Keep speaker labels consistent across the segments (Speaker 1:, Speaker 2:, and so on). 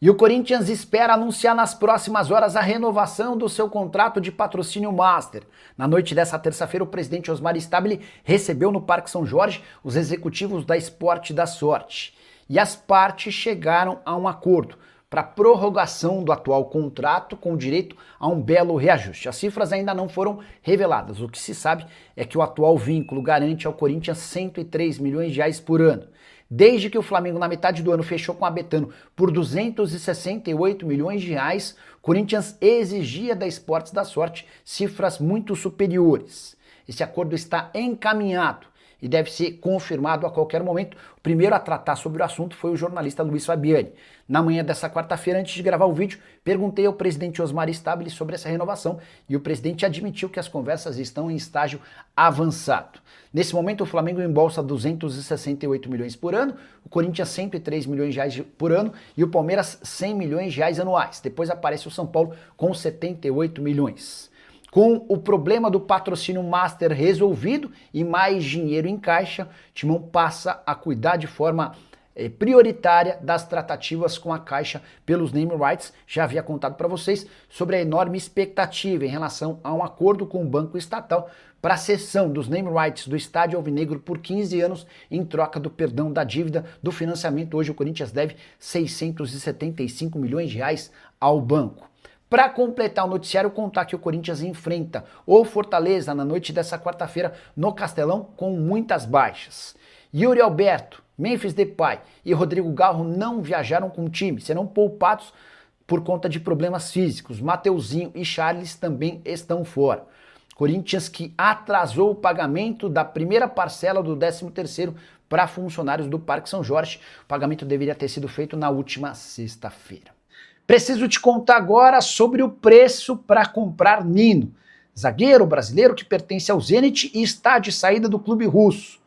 Speaker 1: E o Corinthians espera anunciar nas próximas horas a renovação do seu contrato de patrocínio Master. Na noite dessa terça-feira, o presidente Osmar Stabile recebeu no Parque São Jorge os executivos da Esporte da Sorte. E as partes chegaram a um acordo para prorrogação do atual contrato com direito a um belo reajuste. As cifras ainda não foram reveladas. O que se sabe é que o atual vínculo garante ao Corinthians 103 milhões de reais por ano. Desde que o Flamengo, na metade do ano, fechou com a Betano por 268 milhões de reais, o Corinthians exigia da Esportes da Sorte cifras muito superiores. Esse acordo está encaminhado e deve ser confirmado a qualquer momento. O primeiro a tratar sobre o assunto foi o jornalista Luiz Fabiani. Na manhã dessa quarta-feira, antes de gravar o vídeo, perguntei ao presidente Osmar Stabile sobre essa renovação e o presidente admitiu que as conversas estão em estágio avançado. Nesse momento, o Flamengo embolsa 268 milhões por ano, o Corinthians 103 milhões de reais por ano e o Palmeiras 100 milhões de reais anuais. Depois aparece o São Paulo com 78 milhões. Com o problema do patrocínio Master resolvido e mais dinheiro em caixa, o Timão passa a cuidar de forma prioritária das tratativas com a Caixa pelos name rights. Já havia contado para vocês sobre a enorme expectativa em relação a um acordo com o Banco Estatal para a cessão dos name rights do Estádio Alvinegro por 15 anos em troca do perdão da dívida do financiamento. Hoje o Corinthians deve 675 milhões de reais ao banco. Para completar o noticiário, contar que o Corinthians enfrenta o Fortaleza na noite dessa quarta-feira no Castelão com muitas baixas. Yuri Alberto, Memphis Depay e Rodrigo Garro não viajaram com o time, serão poupados por conta de problemas físicos. Mateuzinho e Charles também estão fora. Corinthians que atrasou o pagamento da primeira parcela do 13º para funcionários do Parque São Jorge. O pagamento deveria ter sido feito na última sexta-feira. Preciso te contar agora sobre o preço para comprar Nino, zagueiro brasileiro que pertence ao Zenit e está de saída do clube russo.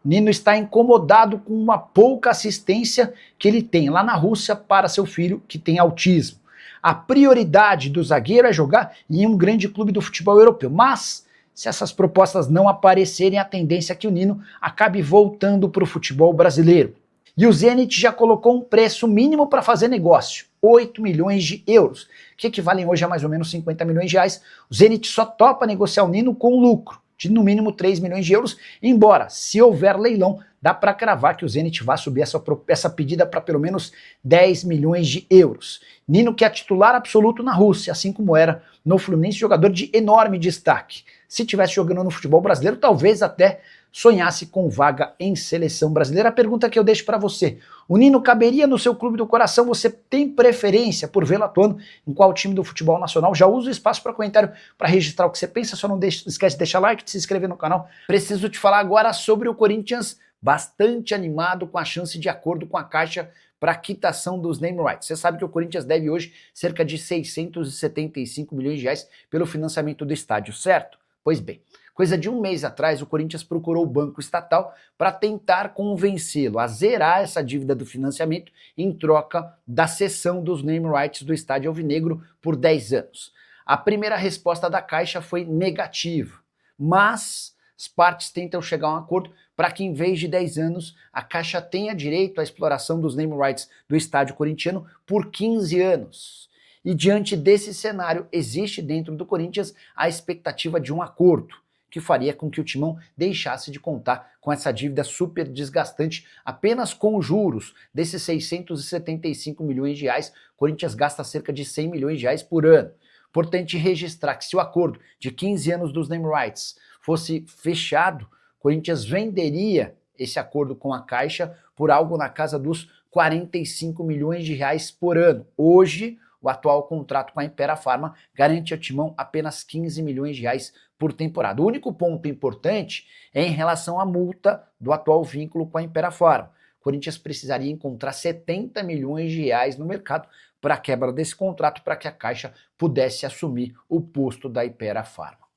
Speaker 1: O Nino está incomodado com uma pouca assistência que ele tem lá na Rússia para seu filho que tem autismo. A prioridade do zagueiro é jogar em um grande clube do futebol europeu, mas se essas propostas não aparecerem, a tendência é que o Nino acabe voltando para o futebol brasileiro. E o Zenit já colocou um preço mínimo para fazer negócio, 8 milhões de euros, que equivalem hoje a mais ou menos 50 milhões de reais. O Zenit só topa negociar o Nino com lucro de no mínimo 3 milhões de euros, embora, se houver leilão, dá para cravar que o Zenit vai subir essa pedida para pelo menos 10 milhões de euros. Nino que é titular absoluto na Rússia, assim como era no Fluminense, jogador de enorme destaque. Se estivesse jogando no futebol brasileiro, talvez até sonhasse com vaga em seleção brasileira. A pergunta que eu deixo para você: o Nino caberia no seu clube do coração? Você tem preferência por vê-lo atuando em qual time do futebol nacional? Já usa o espaço para comentário para registrar o que você pensa, só não esquece de deixar like, de se inscrever no canal. Preciso te falar agora sobre o Corinthians bastante animado com a chance de acordo com a Caixa para a quitação dos name rights. Você sabe que o Corinthians deve hoje cerca de 675 milhões de reais pelo financiamento do estádio, certo? Pois bem, coisa de um mês atrás, o Corinthians procurou o Banco Estatal para tentar convencê-lo a zerar essa dívida do financiamento em troca da cessão dos name rights do Estádio Alvinegro por 10 anos. A primeira resposta da Caixa foi negativa, mas as partes tentam chegar a um acordo para que em vez de 10 anos, a Caixa tenha direito à exploração dos name rights do estádio corintiano por 15 anos. E diante desse cenário, existe dentro do Corinthians a expectativa de um acordo que faria com que o Timão deixasse de contar com essa dívida super desgastante. Apenas com juros desses 675 milhões de reais, o Corinthians gasta cerca de 100 milhões de reais por ano. Importante registrar que se o acordo de 15 anos dos name rights fosse fechado, o Corinthians venderia esse acordo com a Caixa por algo na casa dos 45 milhões de reais por ano. Hoje, o atual contrato com a Impera Pharma garante ao Timão apenas 15 milhões de reais por temporada. O único ponto importante é em relação à multa do atual vínculo com a Impera Pharma. O Corinthians precisaria encontrar 70 milhões de reais no mercado para a quebra desse contrato, para que a Caixa pudesse assumir o posto da Impera Pharma.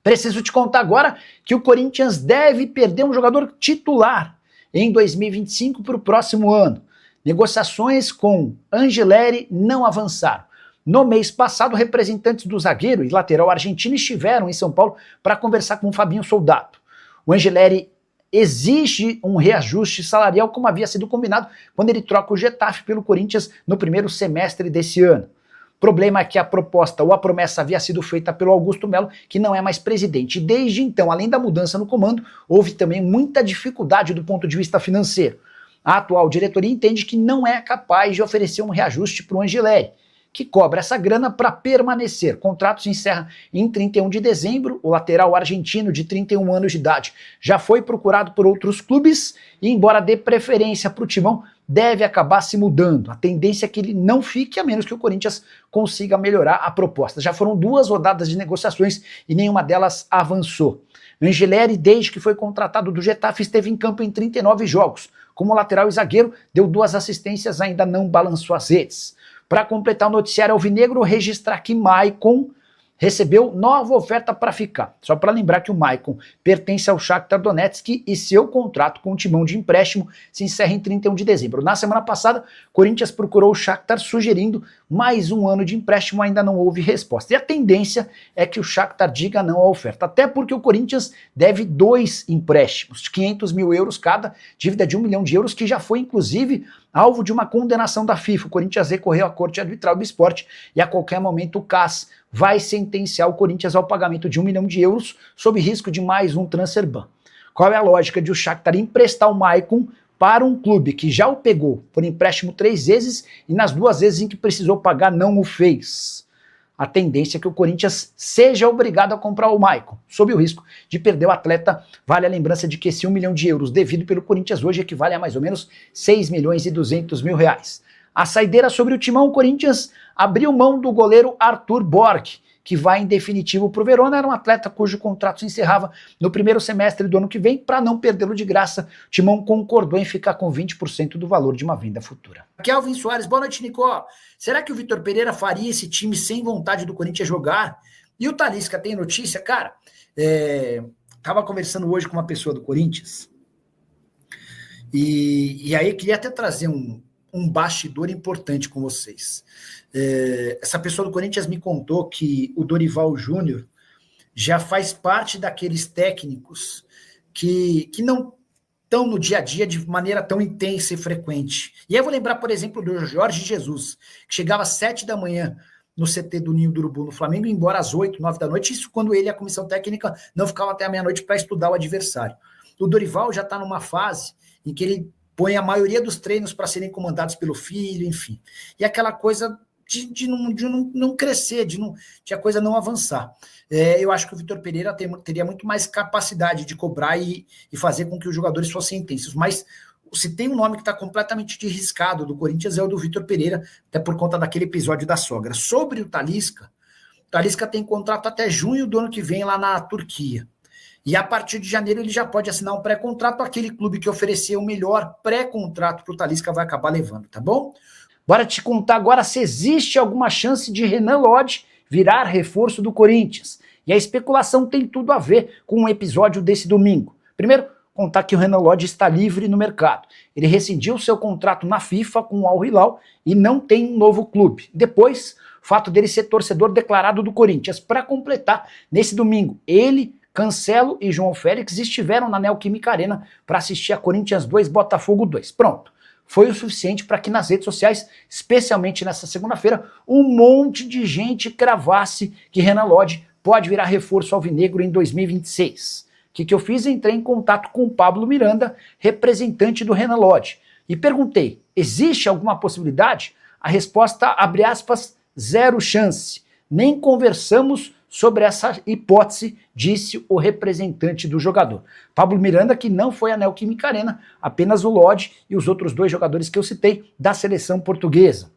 Speaker 1: Preciso te contar agora que o Corinthians deve perder um jogador titular em 2025 para o próximo ano. Negociações com Angeleri não avançaram. No mês passado, representantes do zagueiro e lateral argentino estiveram em São Paulo para conversar com o Fabinho Soldado. O Angeleri exige um reajuste salarial como havia sido combinado quando ele troca o Getafe pelo Corinthians no primeiro semestre desse ano. O problema é que a proposta ou a promessa havia sido feita pelo Augusto Melo, que não é mais presidente. Desde então, além da mudança no comando, houve também muita dificuldade do ponto de vista financeiro. A atual diretoria entende que não é capaz de oferecer um reajuste para o Angileri, que cobra essa grana para permanecer. O contrato se encerra em 31 de dezembro, o lateral argentino de 31 anos de idade já foi procurado por outros clubes e, embora dê preferência para o Timão, deve acabar se mudando. A tendência é que ele não fique, a menos que o Corinthians consiga melhorar a proposta. Já foram 2 rodadas de negociações e nenhuma delas avançou. Angileri, desde que foi contratado do Getafe, esteve em campo em 39 jogos. Como lateral e zagueiro, deu 2 assistências, ainda não balançou as redes. Para completar o noticiário alvinegro, registrar que Maicon recebeu nova oferta para ficar. Só para lembrar que o Maicon pertence ao Shakhtar Donetsk e seu contrato com o Timão de empréstimo se encerra em 31 de dezembro. Na semana passada, Corinthians procurou o Shakhtar sugerindo mais um ano de empréstimo, ainda não houve resposta. E a tendência é que o Shakhtar diga não à oferta, até porque o Corinthians deve 2 empréstimos, 500 mil euros cada, dívida de 1 milhão de euros, que já foi inclusive alvo de uma condenação da FIFA. O Corinthians recorreu à Corte Arbitral do Esporte e a qualquer momento o CAS vai sentenciar o Corinthians ao pagamento de 1 milhão de euros sob risco de mais um transfer ban. Qual é a lógica de o Shakhtar emprestar o Maicon para um clube que já o pegou por empréstimo 3 vezes e nas 2 vezes em que precisou pagar não o fez? A tendência é que o Corinthians seja obrigado a comprar o Maicon, sob o risco de perder o atleta. Vale a lembrança de que esse 1 milhão de euros devido pelo Corinthians hoje equivale a mais ou menos 6 milhões e 200 mil reais. A saideira sobre o Timão, o Corinthians abriu mão do goleiro Arthur Borg, que vai em definitivo para o Verona. Era um atleta cujo contrato se encerrava no primeiro semestre do ano que vem. Para não perdê-lo de graça, o Timão concordou em ficar com 20% do valor de uma venda futura. Kelvin Soares, boa noite, Nico. Será que o Vitor Pereira faria esse time sem vontade do Corinthians jogar? E o Talisca tem notícia? Cara, estava conversando hoje com uma pessoa do Corinthians e aí queria até trazer um bastidor importante com vocês. Essa pessoa do Corinthians me contou que o Dorival Júnior já faz parte daqueles técnicos que não estão no dia a dia de maneira tão intensa e frequente. E aí eu vou lembrar, por exemplo, do Jorge Jesus, que chegava às 7 da manhã no CT do Ninho do Urubu, no Flamengo, e ia embora às 8, 9 da noite, isso quando ele e a comissão técnica não ficavam até a meia-noite para estudar o adversário. O Dorival já está numa fase em que ele põe a maioria dos treinos para serem comandados pelo filho, enfim. E aquela coisa de não crescer, de a coisa não avançar. Eu acho que o Vitor Pereira teria muito mais capacidade de cobrar e fazer com que os jogadores fossem intensos. Mas se tem um nome que está completamente riscado do Corinthians é o do Vitor Pereira, até por conta daquele episódio da sogra. Sobre o Talisca tem contrato até junho do ano que vem lá na Turquia. E a partir de janeiro ele já pode assinar um pré-contrato. Aquele clube que oferecer o melhor pré-contrato para o Talisca vai acabar levando, tá bom? Bora te contar agora se existe alguma chance de Renan Lodge virar reforço do Corinthians. E a especulação tem tudo a ver com o episódio desse domingo. Primeiro, contar que o Renan Lodge está livre no mercado. Ele rescindiu seu contrato na FIFA com o Al Hilal e não tem um novo clube. Depois, o fato dele ser torcedor declarado do Corinthians. Para completar, nesse domingo, ele, Cancelo e João Félix estiveram na Neoquímica Arena para assistir a Corinthians 2, Botafogo 2. Pronto. Foi o suficiente para que nas redes sociais, especialmente nessa segunda-feira, um monte de gente cravasse que Renan Lodge pode virar reforço alvinegro em 2026. O que eu fiz? Entrei em contato com o Pablo Miranda, representante do Renan Lodge, e perguntei, existe alguma possibilidade? A resposta, abre aspas, 0 chance. Nem conversamos sobre essa hipótese, disse o representante do jogador. Pablo Miranda, que não foi à Neoquímica Arena, apenas o Lodge e os outros 2 jogadores que eu citei da seleção portuguesa.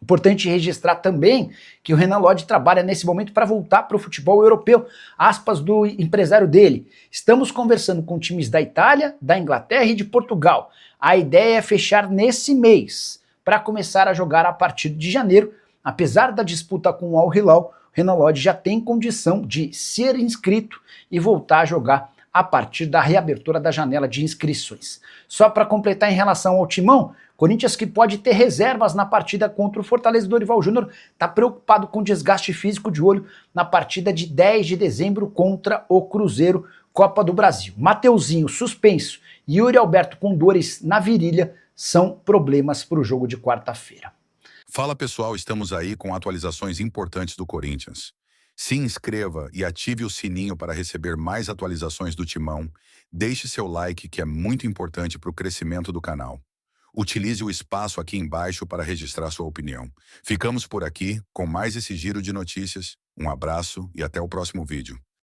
Speaker 1: Importante registrar também que o Renan Lodge trabalha nesse momento para voltar para o futebol europeu, aspas do empresário dele. Estamos conversando com times da Itália, da Inglaterra e de Portugal. A ideia é fechar nesse mês, para começar a jogar a partir de janeiro. Apesar da disputa com o Al Hilal, Renan Lodge já tem condição de ser inscrito e voltar a jogar a partir da reabertura da janela de inscrições. Só para completar em relação ao Timão, Corinthians, que pode ter reservas na partida contra o Fortaleza, Dorival Júnior está preocupado com desgaste físico de olho na partida de 10 de dezembro contra o Cruzeiro, Copa do Brasil. Mateuzinho suspenso e Yuri Alberto com dores na virilha são problemas para o jogo de quarta-feira.
Speaker 2: Fala pessoal, estamos aí com atualizações importantes do Corinthians. Se inscreva e ative o sininho para receber mais atualizações do Timão. Deixe seu like, que é muito importante para o crescimento do canal. Utilize o espaço aqui embaixo para registrar sua opinião. Ficamos por aqui com mais esse giro de notícias. Um abraço e até o próximo vídeo.